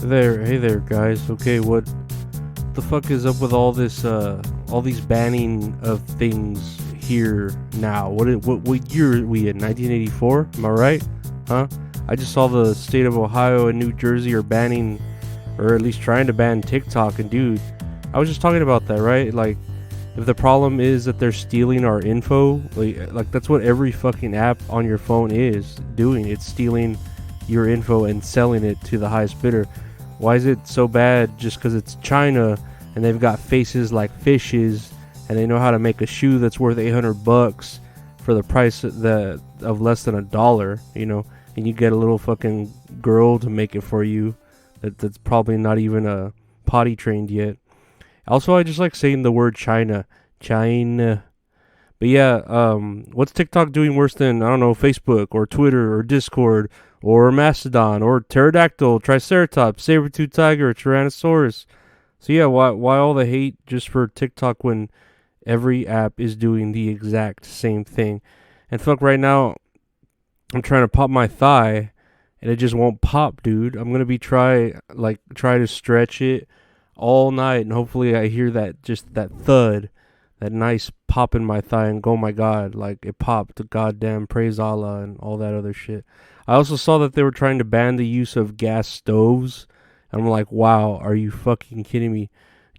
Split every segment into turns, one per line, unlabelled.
Hey there, guys. Okay, what the fuck is up with all these banning of things here now? What year are we in? 1984? Am I right? Huh? I just saw the state of Ohio and New Jersey are banning, or at least trying to ban TikTok. And dude, I was just talking about that, right? Like, if the problem is that they're stealing our info, like that's what every fucking app on your phone is doing. It's stealing your info and selling it to the highest bidder. Why is it so bad just because it's China and they've got faces like fishes and they know how to make a shoe that's worth $800 for the price of less than $1, and you get a little fucking girl to make it for you that's probably not even potty trained yet. Also, I just like saying the word China. But yeah, what's TikTok doing worse than, I don't know, Facebook or Twitter or Discord or Mastodon or Pterodactyl, Triceratops, Saber-tooth tiger, Tyrannosaurus? So yeah, why all the hate just for TikTok when every app is doing the exact same thing? And fuck, right now I'm trying to pop my thigh and it just won't pop, dude. I'm gonna be try to stretch it all night and hopefully I hear that thud, that nice pop in my thigh and go, oh my god, like it popped, goddamn, praise Allah and all that other shit. I also saw that they were trying to ban the use of gas stoves. And I'm like, wow, are you fucking kidding me?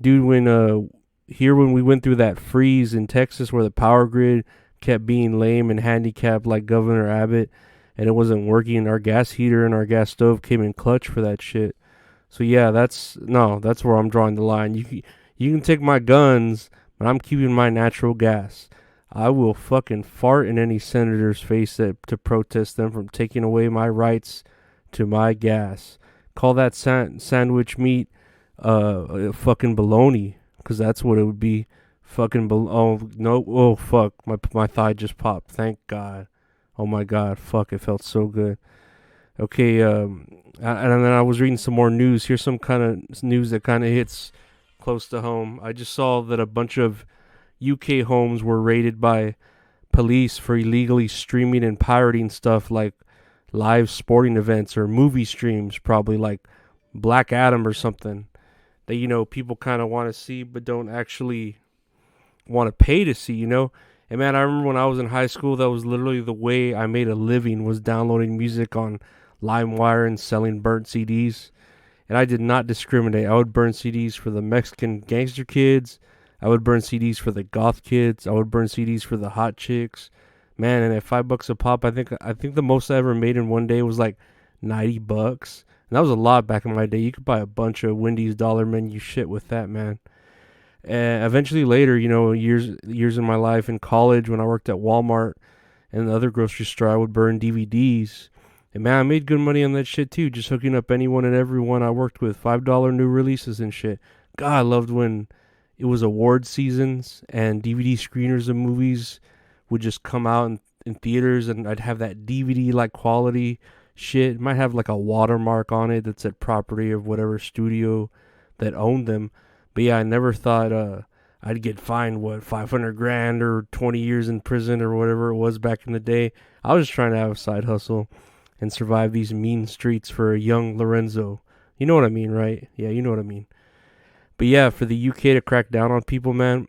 Dude, when we went through that freeze in Texas where the power grid kept being lame and handicapped like Governor Abbott and it wasn't working, our gas heater and our gas stove came in clutch for that shit. So yeah, that's where I'm drawing the line. You can take my guns, but I'm keeping my natural gas. I will fucking fart in any senator's face to protest them from taking away my rights to my gas. Call that sandwich meat fucking baloney, because that's what it would be. Fucking oh no, oh fuck, my thigh just popped. Thank God. Oh my God, fuck, it felt so good. Okay, and then I was reading some more news. Here's some kind of news that kind of hits close to home. I just saw that a bunch of UK homes were raided by police for illegally streaming and pirating stuff like live sporting events or movie streams, probably like Black Adam or something that people kind of want to see but don't actually want to pay to see. And man, I remember when I was in high school, that was literally the way I made a living, was downloading music on LimeWire and selling burnt CDs. And I did not discriminate. I would burn CDs for the Mexican gangster kids. I would burn CDs for the goth kids. I would burn CDs for the hot chicks. Man, and at $5 a pop, I think the most I ever made in one day was like $90. And that was a lot back in my day. You could buy a bunch of Wendy's dollar menu shit with that, man. And eventually later, years in my life in college when I worked at Walmart and the other grocery store, I would burn DVDs. And man, I made good money on that shit too, just hooking up anyone and everyone I worked with. $5 new releases and shit. God, I loved when it was award seasons and DVD screeners of movies would just come out in theaters and I'd have that DVD like quality shit. It might have like a watermark on it that said property of whatever studio that owned them. But yeah, I never thought I'd get fined 500 grand or 20 years in prison or whatever it was back in the day. I was just trying to have a side hustle and survive these mean streets for a young Lorenzo. You know what I mean, right? Yeah, you know what I mean. But yeah, for the UK to crack down on people, man,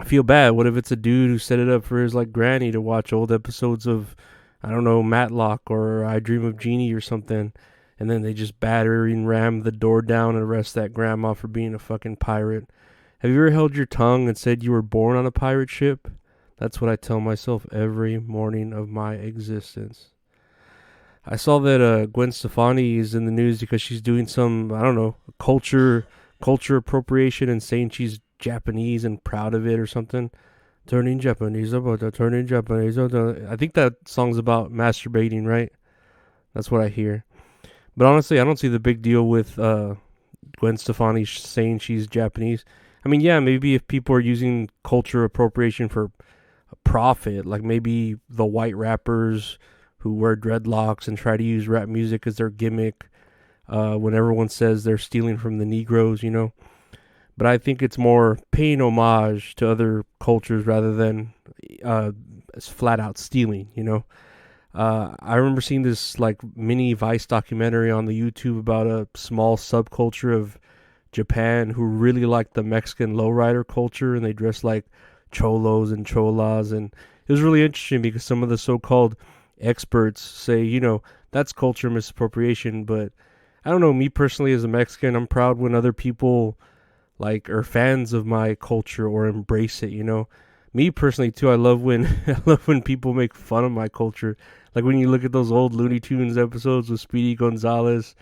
I feel bad. What if it's a dude who set it up for his like granny to watch old episodes of, I don't know, Matlock or I Dream of Jeannie or something, and then they just battering ram the door down and arrest that grandma for being a fucking pirate? Have you ever held your tongue and said you were born on a pirate ship? That's what I tell myself every morning of my existence. I saw that Gwen Stefani is in the news because she's doing some, I don't know, culture appropriation and saying she's Japanese and proud of it or something. Turning Japanese about turning Japanese. I think that song's about masturbating, right? That's what I hear. But honestly, I don't see the big deal with Gwen Stefani saying she's Japanese. I mean, yeah, maybe if people are using culture appropriation for a profit, like maybe the white rappers who wear dreadlocks and try to use rap music as their gimmick when everyone says they're stealing from the Negroes. But I think it's more paying homage to other cultures rather than flat out stealing. I remember seeing this like mini Vice documentary on the YouTube about a small subculture of Japan who really liked the Mexican lowrider culture, and they dressed like cholos and cholas, and it was really interesting because some of the so-called experts say, that's culture misappropriation, but I don't know, me personally as a Mexican, I'm proud when other people like are fans of my culture or embrace it. Me personally too, I love when I love when people make fun of my culture. Like when you look at those old Looney Tunes episodes with Speedy Gonzalez,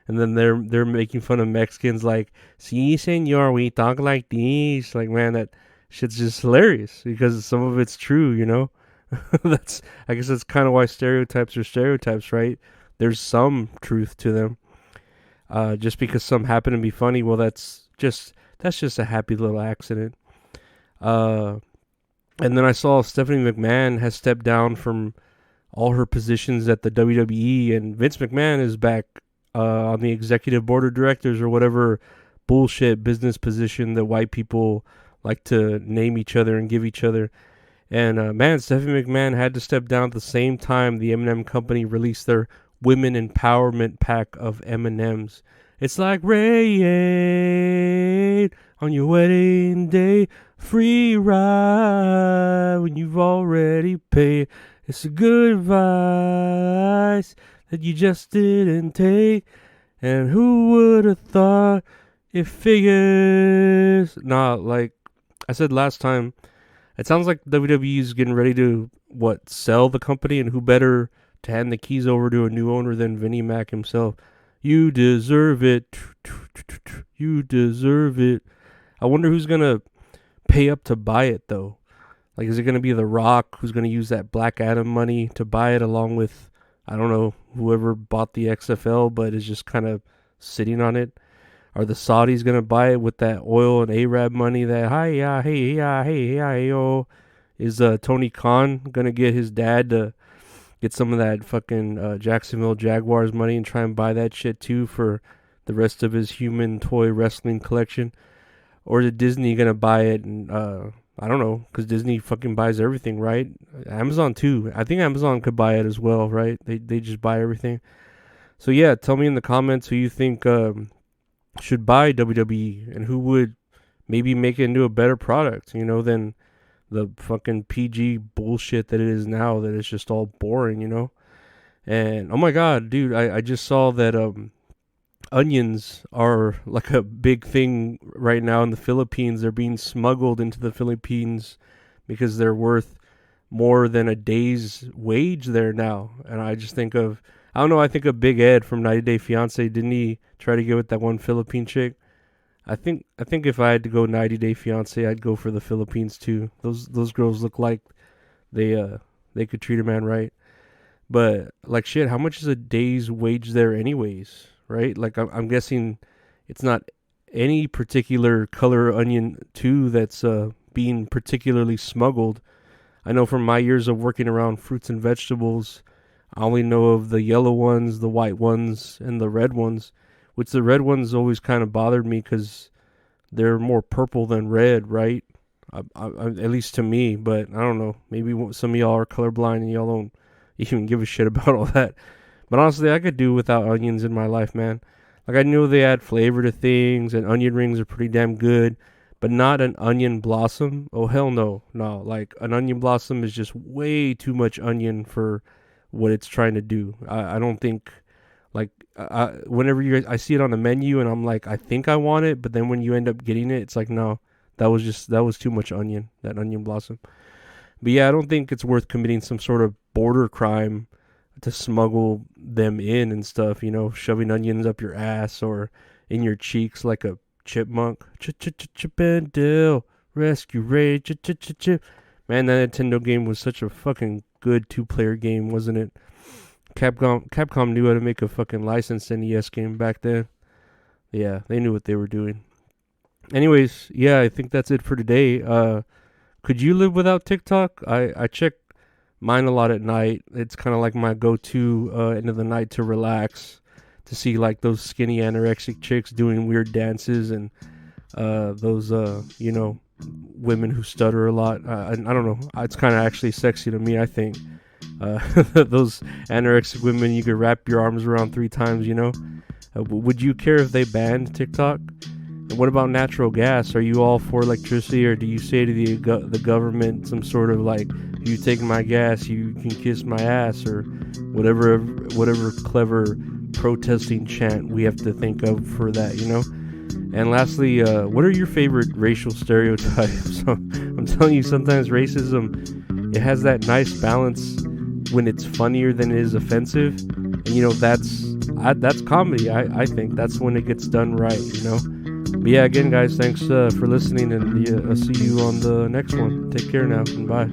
and then they're making fun of Mexicans like, "Si, señor, we talk like this." Like, man, that shit's just hilarious because some of it's true. That's I guess that's kind of why stereotypes are stereotypes, right? There's some truth to them. Just because some happen to be funny, well, that's just a happy little accident. Uh, and then I saw Stephanie McMahon has stepped down from all her positions at the WWE, and Vince McMahon is back on the executive board of directors or whatever bullshit business position that white people like to name each other and give each other. And man, Stephanie McMahon had to step down at the same time the M&M company released their women empowerment pack of M&Ms. It's like rain on your wedding day, free ride when you've already paid. It's a good advice that you just didn't take. And who would have thought it figures? Nah, like I said last time, it sounds like WWE is getting ready to, sell the company, and who better to hand the keys over to a new owner than Vinnie Mac himself. You deserve it. You deserve it. I wonder who's going to pay up to buy it, though. Like, is it going to be The Rock who's going to use that Black Adam money to buy it along with, I don't know, whoever bought the XFL but is just kind of sitting on it? Are the Saudis going to buy it with that oil and Arab money that, is Tony Khan going to get his dad to get some of that fucking Jacksonville Jaguars money and try and buy that shit too for the rest of his human toy wrestling collection? Or is Disney going to buy it? And I don't know, because Disney fucking buys everything, right? Amazon too. I think Amazon could buy it as well, right? They just buy everything. So yeah, tell me in the comments who you think should buy WWE and who would maybe make it into a better product, than the fucking PG bullshit that it is now, that it's just all boring. And oh my god, dude, I just saw that onions are like a big thing right now in the Philippines. They're being smuggled into the Philippines because they're worth more than a day's wage there now. And I just think of, I don't know, I think of Big Ed from 90 Day Fiance. Didn't he try to get with that one Philippine chick? I think if I had to go 90 Day Fiance, I'd go for the Philippines too. Those girls look like they could treat a man right. But like shit, how much is a day's wage there anyways? Right? Like I'm guessing it's not any particular color onion too that's being particularly smuggled. I know from my years of working around fruits and vegetables, I only know of the yellow ones, the white ones, and the red ones, which the red ones always kind of bothered me because they're more purple than red, right? At least to me, but I don't know. Maybe some of y'all are colorblind and y'all don't even give a shit about all that. But honestly, I could do without onions in my life, man. Like, I know they add flavor to things, and onion rings are pretty damn good, but not an onion blossom. Oh, hell no. No, like, an onion blossom is just way too much onion for what it's trying to do. I don't think, like, whenever I see it on the menu, and I'm like, I think I want it, but then when you end up getting it, it's like, no, that was too much onion, that onion blossom. But yeah, I don't think it's worth committing some sort of border crime to smuggle them in and stuff, shoving onions up your ass or in your cheeks like a chipmunk. Chip and Dale, Rescue Ray, chip. Man, that Nintendo game was such a fucking good 2-player game, wasn't it? Capcom knew how to make a fucking licensed NES game back then. Yeah, they knew what they were doing. Anyways, yeah, I think that's it for today. Could you live without TikTok? I check mine a lot at night. It's kind of like my go-to end of the night to relax, to see like those skinny anorexic chicks doing weird dances and those women who stutter a lot. I don't know. It's kind of actually sexy to me, I think. Those anorexic women you could wrap your arms around 3 times, you know? Would you care if they banned TikTok? And what about natural gas? Are you all for electricity, or do you say to the government some sort of like, you take my gas, you can kiss my ass, or whatever clever protesting chant we have to think of for that, you know? And lastly, what are your favorite racial stereotypes? I'm telling you, sometimes racism, it has that nice balance when it's funnier than it is offensive. And, you know, that's comedy. I think that's when it gets done right, you know? But yeah, again, guys, thanks for listening, and I'll see you on the next one. Take care now, and bye.